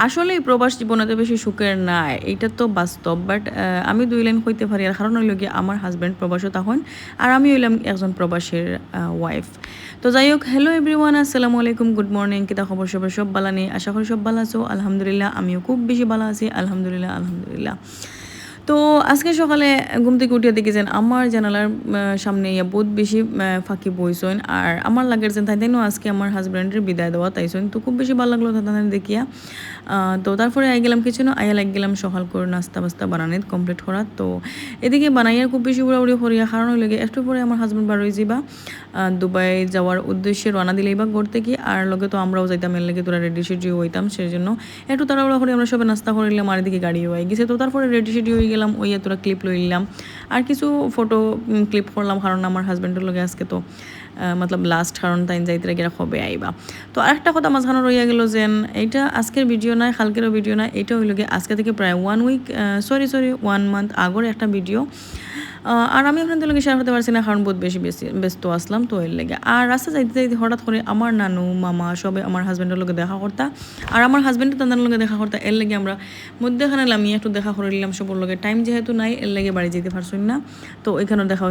আসলেই প্রবাস জীবনে তো বেশি সুখের নাই, এইটা তো বাস্তব। বাট আমি ২ লাইন কইতে পারি, আর কারণ হইল গিয়ে আমার হাজব্যান্ড প্রবাসও তখন, আর আমি হইলাম একজন প্রবাসীর ওয়াইফ। তো যাই হোক, হ্যালো এভরিওয়ান, আসসালামু আলাইকুম, গুড মর্নিং, কিতা খবর সবার? সব বালা নেই, আশা করি সব ভালো আছো। আলহামদুলিল্লাহ, আমিও খুব বেশি ভালো আছি, আলহামদুলিল্লাহ আলহামদুলিল্লাহ। তো আজকে সকালে ঘুম থেকে উঠিয়া দেখেছেন আমার জানালার সামনে ইয়া বহুত বেশি ফাঁকি বইছেন, আর আমার লাগে যে তাই তাইনো আজকে আমার হাজব্যান্ডের বিদায় দেওয়া তাইছেন, তো খুব বেশি ভালো লাগলো তাদের দেখিয়া। তো তারপরে আই গেলাম কিছু না, আয়া লাগ গেলাম সকাল করে নাস্তা বাস্তা বানানিত কমপ্লিট করা। তো এদিকে বানাইয়ার খুব বেশি উড়াউড়ি করিয়া, কারণ হইলে একটু পরে আমার হাজব্যান্ড বার হয়ে যাবা দুবাই যাওয়ার উদ্দেশ্যে রওনা দিলেই বা ঘর থেকে, আর লগে তো আমরাও যাইতাম, এর লেগে তোরা রেডি সেডি হইতাম, সেই জন্য একটু তাড়াহুড়া করে আমরা সবাই নাস্তা করিলাম, আর এদিকে গাড়ি হয়ে গেছে। তো তারপরে রেডি সেডি হয়ে গেলাম, ওইয়া তোরা ক্লিপ লইলাম আর কিছু ফটো ক্লিপ করলাম, কারণ আমার হাজব্যান্ডের লগে আজকে তো মতলব লাস্ট, কারণ তাই যাইতে গেলে হবে আইবা। তো আরেকটা কথা মাঝখানে রইয়া গেল যে এইটা আজকের ভিডিও নয়, কালকেরও ভিডিও নয়, এটা হইল গিয়ে আজকে থেকে প্রায় 1 উইক, সরি 1 মান্থ আগর একটা ভিডিও। আর আমি আপনাদের লোকে শেয়ার করতে পারছি না, কারণ বহুত বেশি ব্যস্ত আসলাম, তো এর লেগে। আর রাস্তা যাইতে যাইতে হঠাৎ করে আমার নানু মামা সবে আমার হাজব্যান্ডের লোকে দেখা করতা, আর আমার হাজব্যান্ডও তাদের লোকে দেখা করতা, এর লেগে আমরা মধ্যেখানে নামিয়ে একটু দেখা করে নিলাম সবর লোকে। টাইম যেহেতু নাই, এর লেগে বাড়ি যেতে পারছি না, তো ওইখানেও দেখা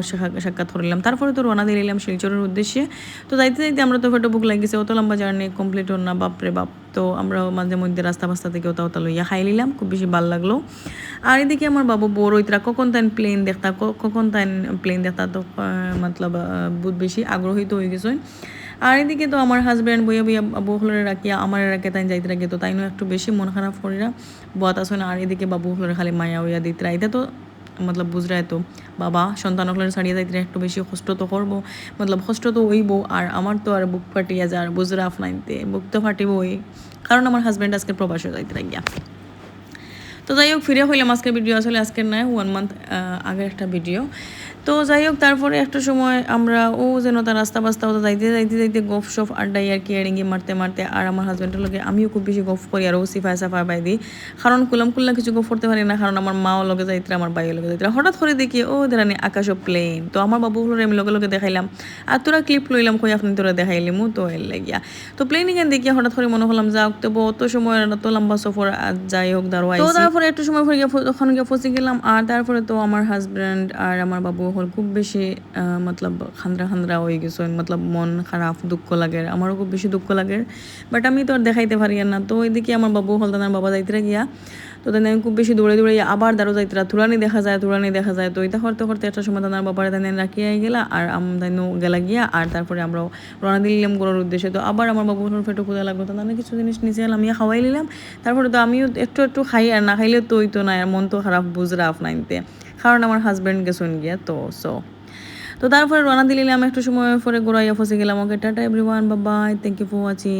সাক্ষাৎ করে নিলাম। তারপরে তো রওনা দিয়ে নিলাম শিলচরের উদ্দেশ্যে। তো যাইতে যাইতে আমরা তো ফটো বুক লাগিয়েছে, অত লম্বা জার্নি কমপ্লিট হল না, বাপরে বাপ। তো আমরা মাঝে মধ্যে রাস্তা বাস্তা থেকে ওটা ওটা লইয়া খাই নিলাম, খুব বেশি ভালো লাগলো। আর এদিকে আমার বাবু বড় ইতরা কখন তাই প্লেন দেখতা, কখন তাই প্লেন দেখতা, তো মতলব বহুত বেশি আগ্রহী তো হয়ে গেছে। আর এদিকে তো আমার হাজব্যান্ড বইয়া বইয়া বাবু হলরে রাখিয়া আমার রাখে তাই যাইতে রাখে, তো তাইনও একটু বেশি মন খারাপ করিরা বয়াত আসে না। আর এদিকে বাবু হলরে খালি মায়া হইয়া দিতরা, এটা তো মতলব বুঝরায় তো বাবা সন্তান হলরে ছাড়িয়ে যাইতে একটু বেশি কষ্ট তো করবো, মতলব কষ্ট তো হইব। আর আমার তো আর বুক ফাটিয়া যার বুঝরা আফলাইনতে বুক তো ফাটিবই, কারণ আমার হাজব্যান্ড আজকে প্রবাসে যাইতে রাখিয়া। তো যাই হোক, ফিরে হইলাম আজকের ভিডিও, আসলে আজকের নয় 1 মান্থ আগের একটা ভিডিও। তো যাই হোক, তারপরে একটা সময় আমরা ও যেন তার রাস্তা বাস্তা হতো যাইতে যাইতে যাইতে গফ সফ আড্ডাই আর কি এড়িঙ্গি মারতে মারতে, আর আমার হাজব্যান্ডের লগে আমিও খুব বেশি গফ করি, আর ও সিফায় সাফায় বাই দিই, কারণ কুলাম কুল্লা কিছু গফ করতে পারি না, কারণ আমার মাও লগে যাইতে আমার বাইয়ের লগে যাইতে। হঠাৎ করে দেখি ও দেরানি আকাশ ও প্লেন, তো আমার বাবুগুলোর আমি লগে লগে দেখাইলাম, আর তোরা ক্লিপ লইলাম কই আপনি তোরা দেখাইলিমু, তো এর লাগিয়া। তো প্লেন এখান দেখিয়া হঠাৎ করে মনে হলাম যা তো অত সময় এত লম্বা সফর, যাই হোক দাঁড়াই। তো তারপরে একটু সময় পরে তখন গিয়ে ফসে গেলাম, আর তারপরে তো আমার হাজব্যান্ড আর আমার বাবু হল খুব বেশি মতলব খান্দ্রা খান্দ্রা হয়ে গেছে, মতলব মন খারাপ দুঃখ লাগে, আমারও খুব বেশি দুঃখ লাগে, বাট আমি তো আর দেখাইতে পারি না। তো এদিকে আমার বাবু হল তার বাবা যাইতে গিয়া, তো তাই আমি খুব বেশি দৌড়ে দৌড়ে আবার দাঁড়ো যাইতে তুরানি দেখা যায় তুরানি দেখা যায়। তো এটা করতে করতে একটা সময় তার বাবার তাই রাখিয়ে গেলা, আর তাইনও গেলা গিয়া, আর তারপরে আমরাও রওনা দিলাম গরুর উদ্দেশ্যে। তো আবার আমার বাবুর ফেটো ক্ষুদা লাগলো, তো আমি কিছু জিনিস নিচে এলাম, ইয়া খাওয়াই নিলাম। তারপরে তো আমিও একটু একটু খাই, আর না খাইলে তো তো না, আর মন তো খারাপ বুঝরা আফনাইনতে, কারণ আমার হাজব্যান্ড গেছেন গিয়া। তো তারপরে রওনা দিলাম, একটু সময় পরে গোড়াইয়া ফসে গেলাম। Okay tata everyone, bye bye, thank you for watching.